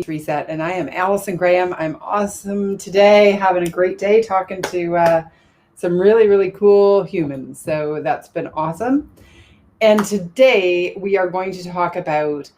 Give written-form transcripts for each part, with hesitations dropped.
Reset, and I am Allison Graham. I'm awesome today, having a great day talking to some really, really cool humans. So that's been awesome. And today we are going to talk about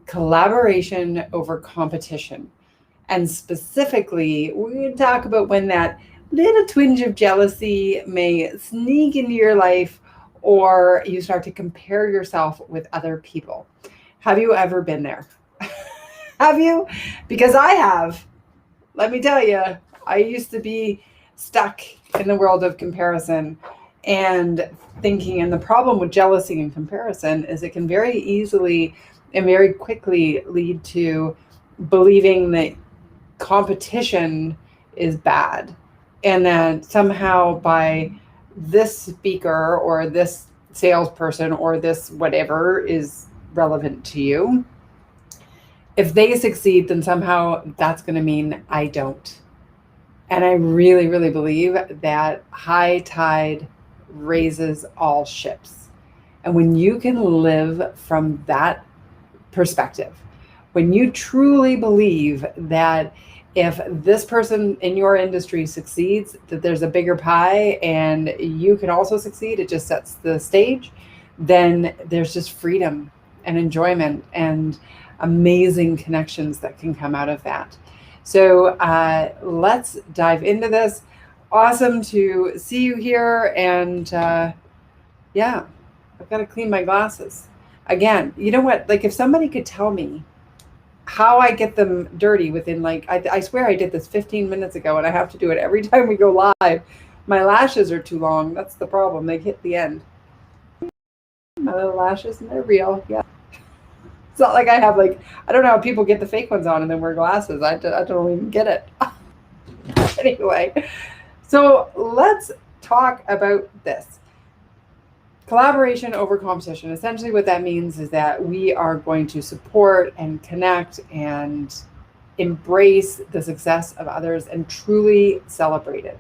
collaboration over competition. And specifically, we're going to talk about when that little twinge of jealousy may sneak into your life or you start to compare yourself with other people. Have you ever been there? Have you? Because I have. Let me tell you, I used to be stuck in the world of comparison and thinking. And the problem with jealousy and comparison is it can very easily and very quickly lead to believing that competition is bad and that somehow by this speaker or this salesperson or this whatever is relevant to you, if they succeed, then somehow that's going to mean I don't. And I really, really believe that high tide raises all ships. And when you can live from that perspective, when you truly believe that if this person in your industry succeeds, that there's a bigger pie and you can also succeed, it just sets the stage, then there's just freedom and enjoyment and amazing connections that can come out of that. So let's dive into this. Awesome to see you here. And yeah, I've got to clean my glasses. Again, you know what? Like if somebody could tell me how I get them dirty within I swear I did this 15 minutes ago and I have to do it every time we go live. My lashes are too long. That's the problem. They hit the end. My little lashes, and they're real. Yeah. It's not like I have I don't know how people get the fake ones on and then wear glasses. I don't even get it. Anyway, so let's talk about this. Collaboration over competition. Essentially what that means is that we are going to support and connect and embrace the success of others and truly celebrate it.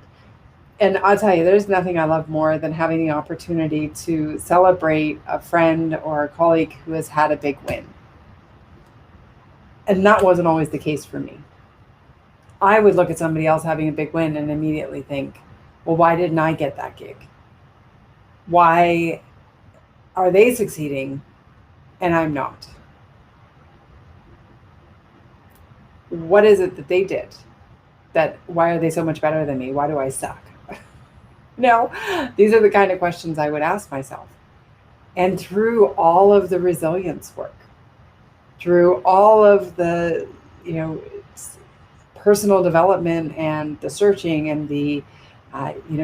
And I'll tell you, there's nothing I love more than having the opportunity to celebrate a friend or a colleague who has had a big win. And that wasn't always the case for me. I would look at somebody else having a big win and immediately think, well, why didn't I get that gig? Why are they succeeding and I'm not? What is it that they did? Why are they so much better than me? Why do I suck? No, these are the kind of questions I would ask myself. And through all of the resilience work, through all of the, personal development and the searching and the,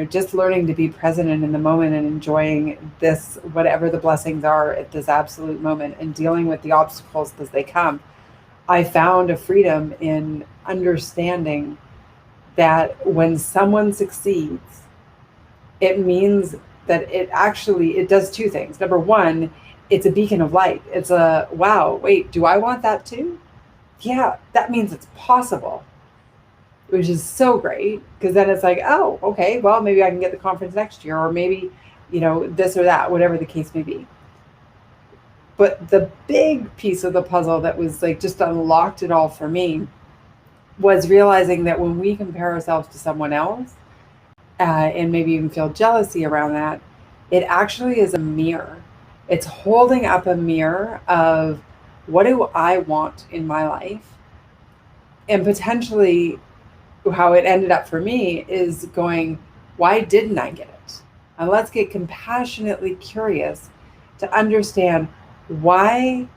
just learning to be present and in the moment and enjoying this, whatever the blessings are at this absolute moment and dealing with the obstacles as they come, I found a freedom in understanding that when someone succeeds, it means that it does two things. Number one, it's a beacon of light. It's a, wow, wait, do I want that too? Yeah, that means it's possible, which is so great because then it's like, oh, okay, well, maybe I can get the conference next year or maybe, this or that, whatever the case may be. But the big piece of the puzzle that was just unlocked it all for me was realizing that when we compare ourselves to someone else and maybe even feel jealousy around that, it actually is a mirror. It's holding up a mirror of what do I want in my life? And potentially how it ended up for me is going, why didn't I get it? And let's get compassionately curious to understand why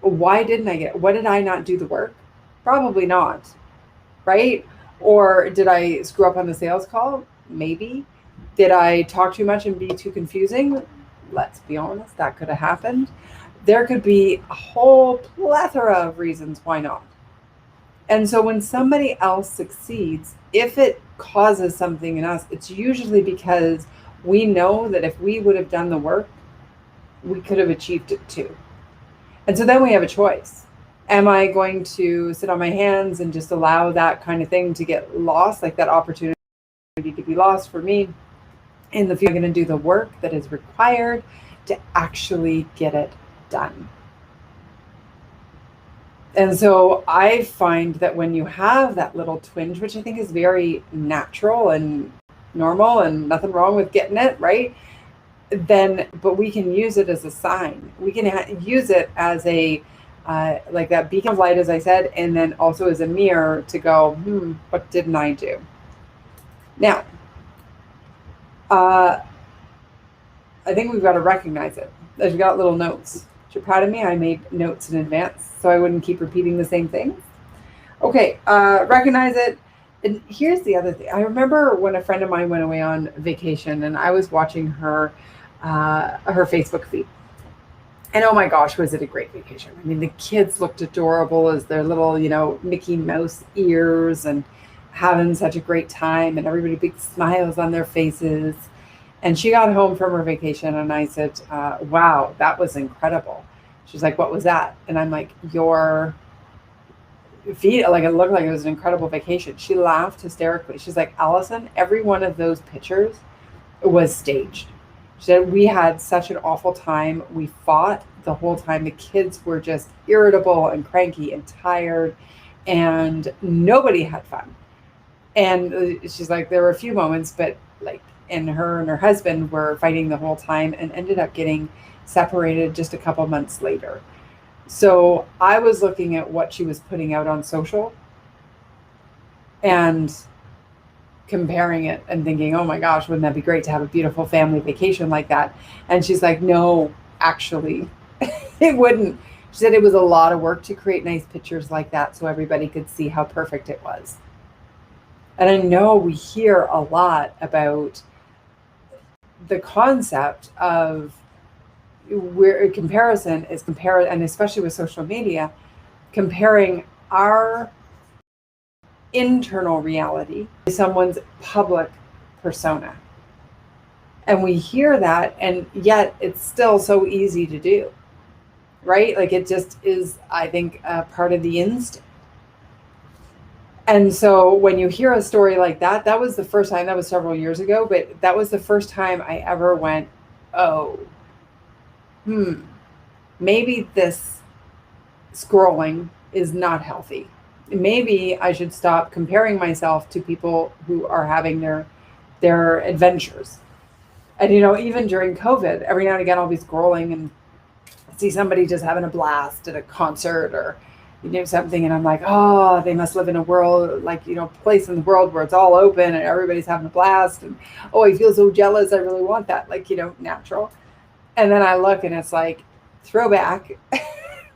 didn't I get it? What did I not do the work? Probably not, right? Or did I screw up on the sales call? Maybe. Did I talk too much and be too confusing? Let's be honest, that could have happened. There could be a whole plethora of reasons why not. And so when somebody else succeeds, if it causes something in us, it's usually because we know that if we would have done the work, we could have achieved it too. And so then we have a choice. Am I going to sit on my hands and just allow that kind of thing to get lost, like that opportunity to be lost for me in the future? I'm going to do the work that is required to actually get it done. And so I find that when you have that little twinge, which I think is very natural and normal and nothing wrong with getting it, right? Then, but we can use it as a sign. We can use it as a, like that beacon of light, as I said, and then also as a mirror to go, what didn't I do? Now, uh, I think we've got to recognize it. I've got little notes. If you're proud of me, I made notes in advance so I wouldn't keep repeating the same thing. Okay, recognize it. And here's the other thing. I remember when a friend of mine went away on vacation and I was watching her Facebook feed. And oh my gosh, was it a great vacation? I mean, the kids looked adorable as their little, Mickey Mouse ears and having such a great time, and everybody big smiles on their faces. And she got home from her vacation, and I said, wow, that was incredible. She's like, what was that? And I'm like, your feet, like it looked like it was an incredible vacation. She laughed hysterically. She's like, Allison, every one of those pictures was staged. She said, we had such an awful time. We fought the whole time. The kids were just irritable and cranky and tired, and nobody had fun. And she's like, there were a few moments, but like, and her husband were fighting the whole time and ended up getting separated just a couple months later. So I was looking at what she was putting out on social and comparing it and thinking, oh my gosh, wouldn't that be great to have a beautiful family vacation like that? And she's like, no, actually, it wouldn't. She said it was a lot of work to create nice pictures like that so everybody could see how perfect it was. And I know we hear a lot about the concept of where comparison is compared, and especially with social media, comparing our internal reality to someone's public persona. And we hear that, and yet it's still so easy to do, right? Like it just is, I think, part of the instinct. And so when you hear a story like that, that was the first time, that was several years ago, but that was the first time I ever went, oh, maybe this scrolling is not healthy. Maybe I should stop comparing myself to people who are having their adventures. And even during COVID, every now and again I'll be scrolling and see somebody just having a blast at a concert or something, and I'm like, oh, they must live in a world, like, place in the world where it's all open and everybody's having a blast, and oh, I feel so jealous, I really want that, like, natural. And then I look and it's like throwback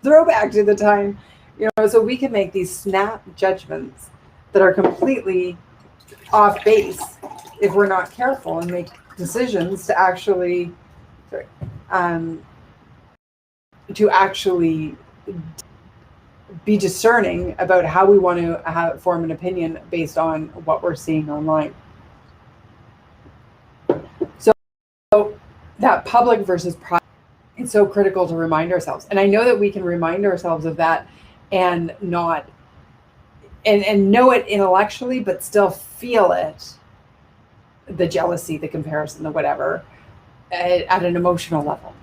throwback to the time, so we can make these snap judgments that are completely off base if we're not careful and make decisions to actually be discerning about how we want to form an opinion based on what we're seeing online. So that public versus private, it's so critical to remind ourselves. And I know that we can remind ourselves of that and not, and know it intellectually, but still feel it, the jealousy, the comparison, the whatever, at an emotional level.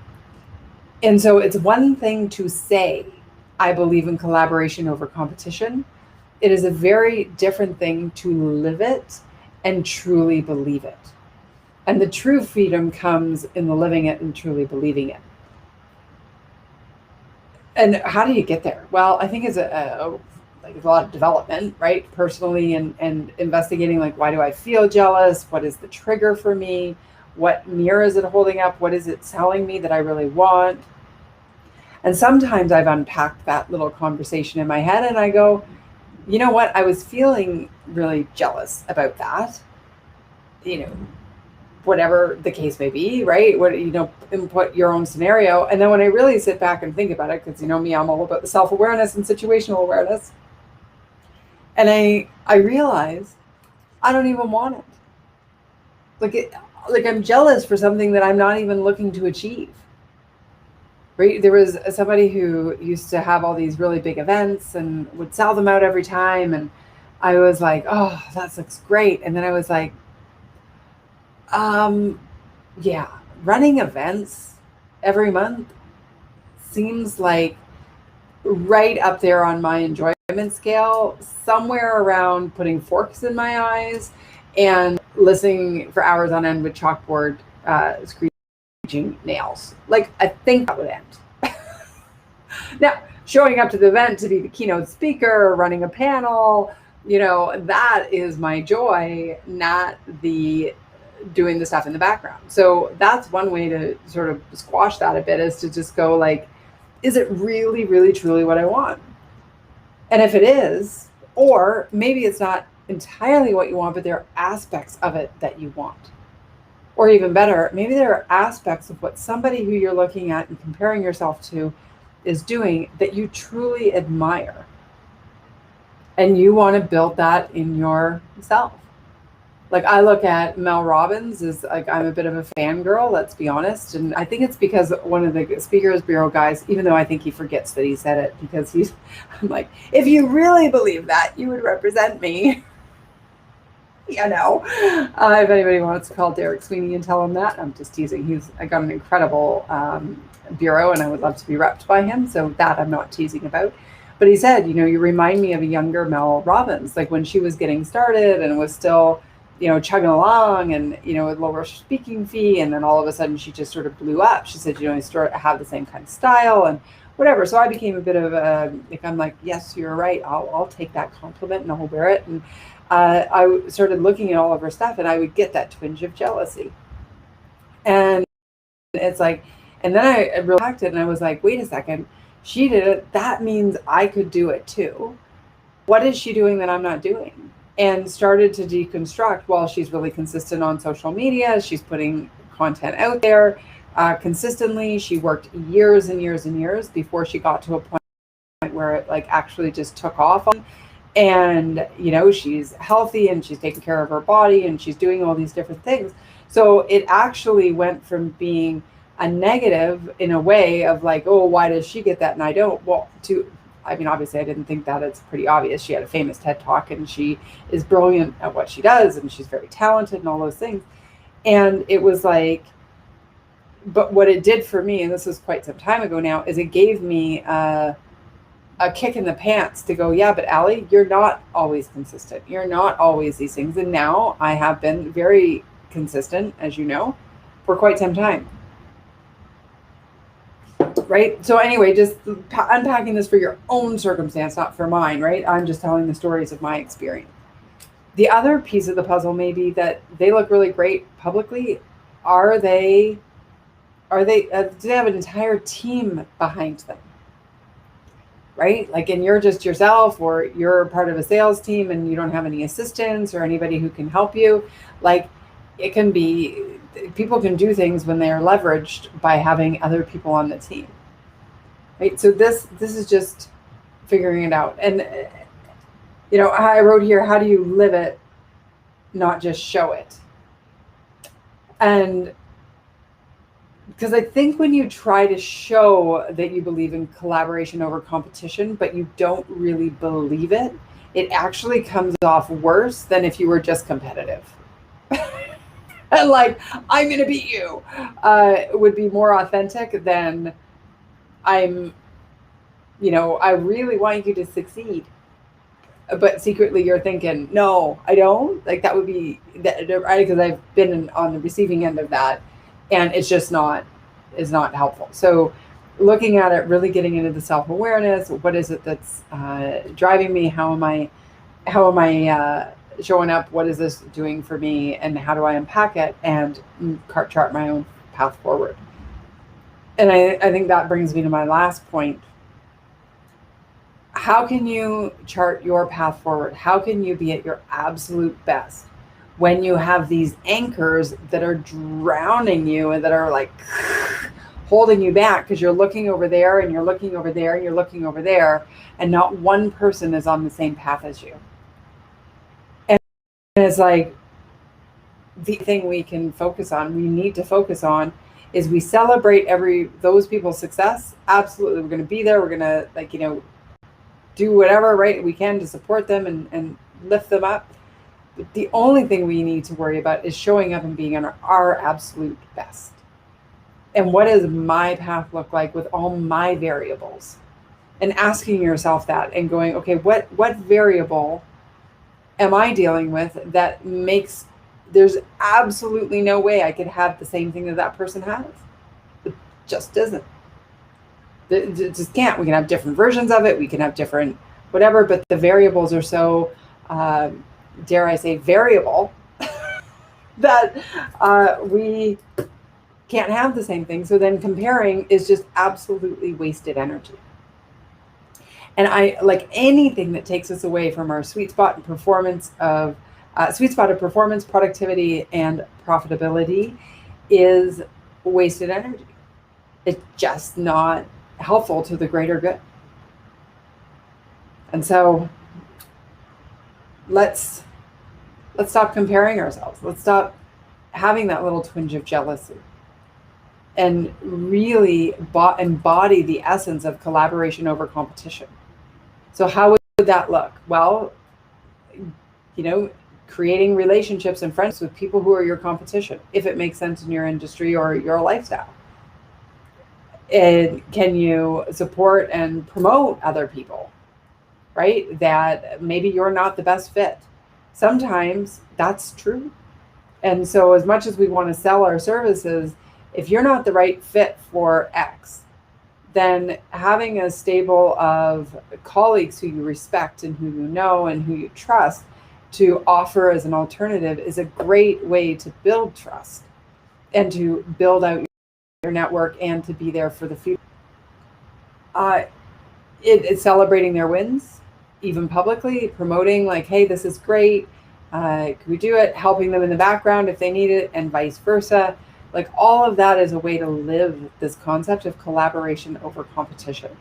And so it's one thing to say, I believe in collaboration over competition. It is a very different thing to live it and truly believe it. And the true freedom comes in the living it and truly believing it. And how do you get there? Well, I think it's a lot of development, right? Personally, and investigating, like, why do I feel jealous? What is the trigger for me? What mirror is it holding up? What is it telling me that I really want? And sometimes I've unpacked that little conversation in my head and I go, you know what? I was feeling really jealous about that. Whatever the case may be, right? What, input your own scenario. And then when I really sit back and think about it, because me, I'm all about the self-awareness and situational awareness. And I realize I don't even want it. Like I'm jealous for something that I'm not even looking to achieve. Right? There was somebody who used to have all these really big events and would sell them out every time. And I was like, oh, that looks great. And then I was like, yeah, running events every month seems like right up there on my enjoyment scale, somewhere around putting forks in my eyes and listening for hours on end with chalkboard screeching nails. Like, I think that would end. Now, showing up to the event to be the keynote speaker, running a panel, that is my joy, not the doing the stuff in the background. So that's one way to sort of squash that a bit, is to just go like, is it really, really, truly what I want? And if it is, or maybe it's not entirely what you want, but there are aspects of it that you want. Or even better, maybe there are aspects of what somebody who you're looking at and comparing yourself to is doing that you truly admire. And you want to build that in yourself. Like, I look at Mel Robbins as like, I'm a bit of a fangirl, let's be honest. And I think it's because one of the Speakers Bureau guys, even though I think he forgets that he said it, because I'm like, if you really believe that, you would represent me. If anybody wants to call Derek Sweeney and tell him that, I'm just teasing. I got an incredible bureau, and I would love to be repped by him. So that I'm not teasing about. But he said, you remind me of a younger Mel Robbins, like when she was getting started and was still, chugging along and, with lower speaking fee. And then all of a sudden she just sort of blew up. She said, you start to have the same kind of style and whatever. So I became a bit of I'm like, yes, you're right. I'll take that compliment and I'll wear it. And I started looking at all of her stuff, and I would get that twinge of jealousy. And it's like, and then I reflected and I was like, wait a second, she did it. That means I could do it too. What is she doing that I'm not doing? And started to deconstruct. Well, she's really consistent on social media. She's putting content out there consistently. She worked years and years and years before she got to a point where it like actually just took off. And, she's healthy and she's taking care of her body and she's doing all these different things. So it actually went from being a negative in a way of like, oh, why does she get that and I don't? Well, obviously I didn't think that. It's pretty obvious. She had a famous TED Talk and she is brilliant at what she does and she's very talented and all those things. And it was like, but what it did for me, and this was quite some time ago now, is it gave me a kick in the pants to go, yeah, but Allie, you're not always consistent. You're not always these things. And now I have been very consistent, as you know, for quite some time. Right? So anyway, just unpacking this for your own circumstance, not for mine, right? I'm just telling the stories of my experience. The other piece of the puzzle may be that they look really great publicly. Do they have an entire team behind them? Right? Like, and you're just yourself, or you're part of a sales team and you don't have any assistants or anybody who can help you. Like, it can be, people can do things when they are leveraged by having other people on the team. Right? So this is just figuring it out. And, I wrote here, how do you live it, not just show it? And because I think when you try to show that you believe in collaboration over competition, but you don't really believe it, it actually comes off worse than if you were just competitive. And like, I'm going to beat you, would be more authentic than I really want you to succeed. But secretly you're thinking, no, I don't. Like, that would be, right? Because I've been on the receiving end of that. And it's just not helpful. So looking at it, really getting into the self-awareness, what is it that's driving me? How am I showing up? What is this doing for me? And how do I unpack it and chart my own path forward? And I think that brings me to my last point. How can you chart your path forward? How can you be at your absolute best when you have these anchors that are drowning you and that are like holding you back because you're looking over there and you're looking over there and you're looking over there, and not one person is on the same path as you? And it's like, the thing we can focus on, we need to focus on, is we celebrate those people's success. Absolutely. We're going to be there. We're going to do whatever, right, we can to support them and lift them up. But the only thing we need to worry about is showing up and being our absolute best. And what does my path look like with all my variables? and asking yourself that and going, okay, what variable am I dealing with that makes there's absolutely no way I could have the same thing that that person has. It just isn't. It just can't. We can have different versions of it. We can have different whatever, but the variables are so, dare I say, variable that we can't have the same thing. So then comparing is just absolutely wasted energy. And I like anything that takes us away from our sweet spot and performance of sweet spot of performance, productivity, and profitability is wasted energy. It's just not helpful to the greater good. And so let's stop comparing ourselves. Let's stop having that little twinge of jealousy and really embody the essence of collaboration over competition. So how would that look? Well, creating relationships and friendships with people who are your competition, if it makes sense in your industry or your lifestyle. And can you support and promote other people, right? That maybe you're not the best fit. Sometimes that's true. And so as much as we want to sell our services, if you're not the right fit for X, then having a stable of colleagues who you respect and who you know and who you trust to offer as an alternative is a great way to build trust and to build out your network and to be there for the future. It's celebrating their wins, even publicly, promoting like, hey, this is great. Can we do it? Helping them in the background if they need it, and vice versa. Like all of that is a way to live this concept of collaboration over competition.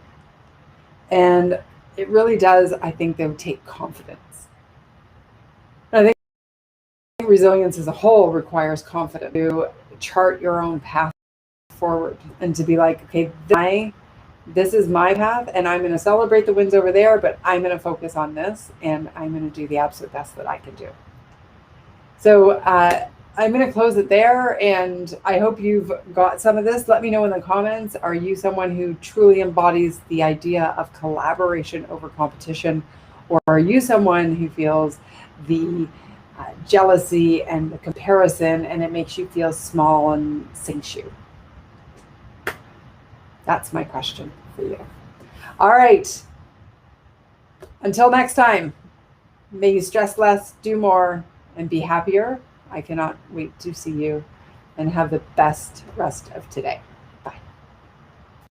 And it really does, I think, though, take confidence. And I think resilience as a whole requires confidence to chart your own path forward and to be like, okay, this is my path and I'm going to celebrate the wins over there, but I'm going to focus on this and I'm going to do the absolute best that I can do. So I'm going to close it there, and I hope you've got some of this. Let me know in the comments. Are you someone who truly embodies the idea of collaboration over competition, or are you someone who feels the jealousy and the comparison and it makes you feel small and sinks you? That's my question for you. All right. Until next time, may you stress less, do more, and be happier. I cannot wait to see you, and have the best rest of today.